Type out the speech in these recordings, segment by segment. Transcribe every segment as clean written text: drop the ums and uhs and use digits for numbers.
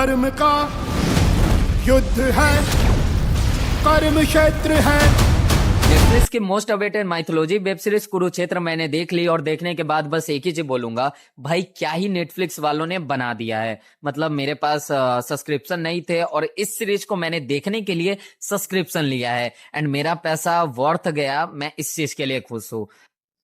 कर्म का युद्ध है, कर्म क्षेत्र है। नेटफ्लिक्स की most awaited mythology web series Kurukshetra मैंने देख ली और देखने के बाद बस एक ही चीज बोलूंगा, भाई क्या ही नेटफ्लिक्स वालों ने बना दिया है। मतलब मेरे पास सब्सक्रिप्शन नहीं थे और इस सीरीज को मैंने देखने के लिए सब्सक्रिप्शन लिया है एंड मेरा पैसा वर्थ गया। मैं इस चीज के लिए खुश हूँ।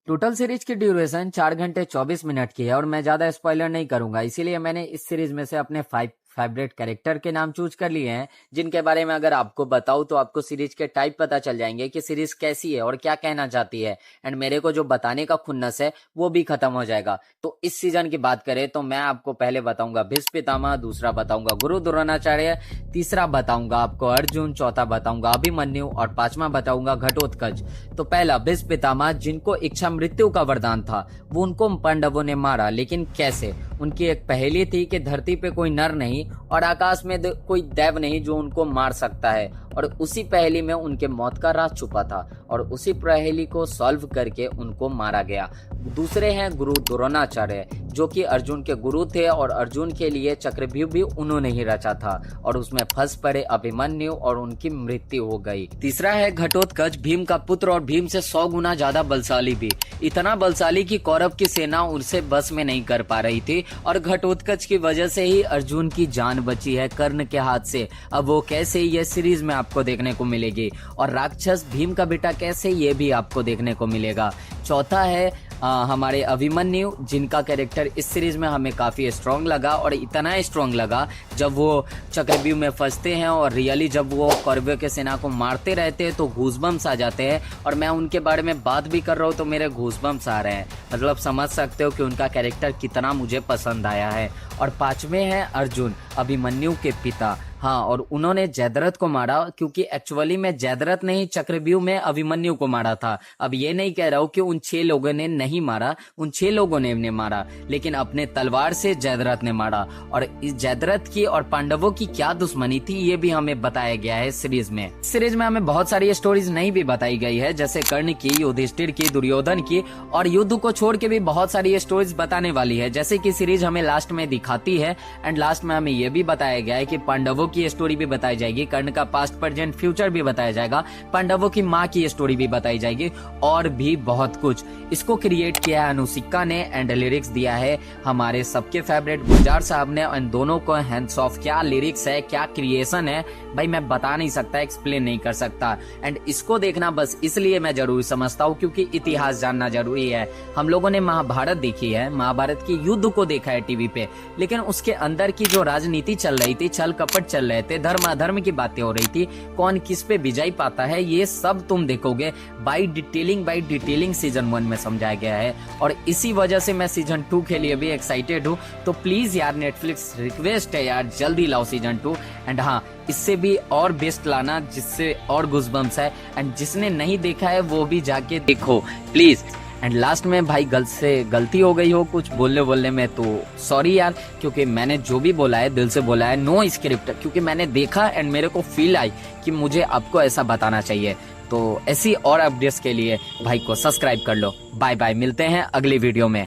टोटल सीरीज की ड्यूरेशन 4 घंटे 24 मिनट की है और मैं ज्यादा स्पॉइलर नहीं करूंगा, इसीलिए मैंने इस सीरीज में से अपने 5 फेवरेट कैरेक्टर के नाम चूज कर लिए हैं, जिनके बारे में अगर आपको बताऊं तो आपको सीरीज के टाइप पता चल जाएंगे कि सीरीज कैसी है और क्या कहना चाहती है एंड मेरे को जो बताने का खुन्नस है वो भी खत्म हो जाएगा। तो इस सीजन की बात करें तो मैं आपको पहले बताऊंगा भीष्म पितामह, दूसरा बताऊंगा गुरु द्रोणाचार्य, तीसरा बताऊंगा आपको अर्जुन, चौथा बताऊंगा अभिमन्यु और पांचवा बताऊंगा घटोत्कच। तो पहला भीष्म पितामह, जिनको इच्छा मृत्यु का वरदान था, वो उनको पांडवों ने मारा, लेकिन कैसे? उनकी एक पहेली थी कि धरती पे कोई नर नहीं और आकाश में कोई दैव नहीं जो उनको मार सकता है, और उसी पहेली में उनके मौत का राज छुपा था और उसी पहेली को सॉल्व करके उनको मारा गया। दूसरे हैं गुरु द्रोणाचार्य, जो कि अर्जुन के गुरु थे और अर्जुन के लिए चक्रव्यूह भी उन्होंने ही रचा था और उसमें फंस पड़े अभिमन्यु और उनकी मृत्यु हो गई। तीसरा है घटोत्कच, भीम का पुत्र और भीम से 100 गुना ज्यादा बलशाली भी, इतना बलशाली कि कौरव की सेना उनसे बस में नहीं कर पा रही थी और घटोत्कच की वजह से ही अर्जुन की जान बची है कर्ण के हाथ से। अब वो कैसे, ये सीरीज में आपको देखने को मिलेगी। और राक्षस भीम का बेटा कैसे, ये भी आपको देखने को मिलेगा। चौथा है हमारे अभिमन्यु, जिनका कैरेक्टर इस सीरीज में हमें काफी स्ट्रॉन्ग लगा और इतना स्ट्रॉन्ग लगा जब वो चक्रव्यूह में फंसते हैं और रियली जब वो कौरवों के सेना को मारते रहते हैं तो घूसबम्स आ जाते हैं और मैं उनके बारे में बात भी कर रहा हूँ तो मेरे घूसबम्स आ रहे हैं। मतलब समझ सकते हो कि उनका कैरेक्टर कितना मुझे पसंद आया है। और पांचवे हैं अर्जुन, अभिमन्यु के पिता। हाँ, और उन्होंने जयद्रथ को मारा, क्योंकि एक्चुअली में जयद्रथ ने ही चक्रव्यूह में अभिमन्यु को मारा था। अब ये नहीं कह रहा हूँ कि उन 6 लोगों ने नहीं मारा, उन 6 लोगों ने मारा, लेकिन अपने तलवार से जयद्रथ ने मारा। और इस जयद्रथ की और पांडवों की क्या दुश्मनी थी ये भी हमें बताया गया है सीरीज में। सीरीज में हमें बहुत सारी स्टोरीज नहीं भी बताई गई है, जैसे कर्ण की, युधिष्ठिर की, दुर्योधन की, और युद्ध को छोड़ के भी बहुत सारी स्टोरीज बताने वाली है, जैसे कि सीरीज हमें लास्ट में दिखाती है। एंड लास्ट में हमें यह भी बताया गया है कि पांडवों की स्टोरी भी बताई जाएगी, कर्ण का पास्ट प्रेजेंट फ्यूचर भी बताया जाएगा, पांडवों की माँ की स्टोरी भी बताई जाएगी और भी बहुत कुछ। इसको क्रिएट किया है अनुष्का ने एंड लिरिक्स दिया है हमारे सबके फेवरेट गुलजार साहब ने। एंड दोनों को हैंड्स ऑफ, क्या लिरिक्स है, क्या क्रिएशन है, भाई मैं बता नहीं सकता, एक्सप्लेन नहीं कर सकता। एंड इसको देखना बस इसलिए मैं जरूरी समझता हूँ क्योंकि इतिहास जानना जरूरी है। हम लोगों ने महाभारत देखी है, महाभारत की युद्ध को देखा है टीवी पे, लेकिन उसके अंदर की जो राजनीति चल रही थी, छल कपट चल रहे थे, धर्म अधर्म की बातें हो रही थी, कौन किस पे विजय पाता है, ये सब तुम देखोगे बाय डिटेलिंग सीजन 1 में समझाया गया है। और इसी वजह से मैं सीजन 2 के लिए भी एक्साइटेड हूँ। तो प्लीज यार, नेटफ्लिक्स रिक्वेस्ट है यार, जल्दी लाओ सीजन 2। एंड हाँ, इससे भी और बेस्ट लाना जिससे और गुज़बम्स है, एंड जिसने नहीं देखा है वो भी जाके देखो प्लीज। एंड लास्ट में भाई गलती हो गई हो कुछ बोलने में तो सॉरी यार, क्योंकि मैंने जो भी बोला है दिल से बोला है, नो स्क्रिप्ट, क्योंकि मैंने देखा एंड मेरे को फील आई कि मुझे आपको ऐसा बताना चाहिए। तो ऐसी और अपडेट्स के लिए भाई को सब्सक्राइब कर लो। बाय बाय, मिलते हैं अगली वीडियो में।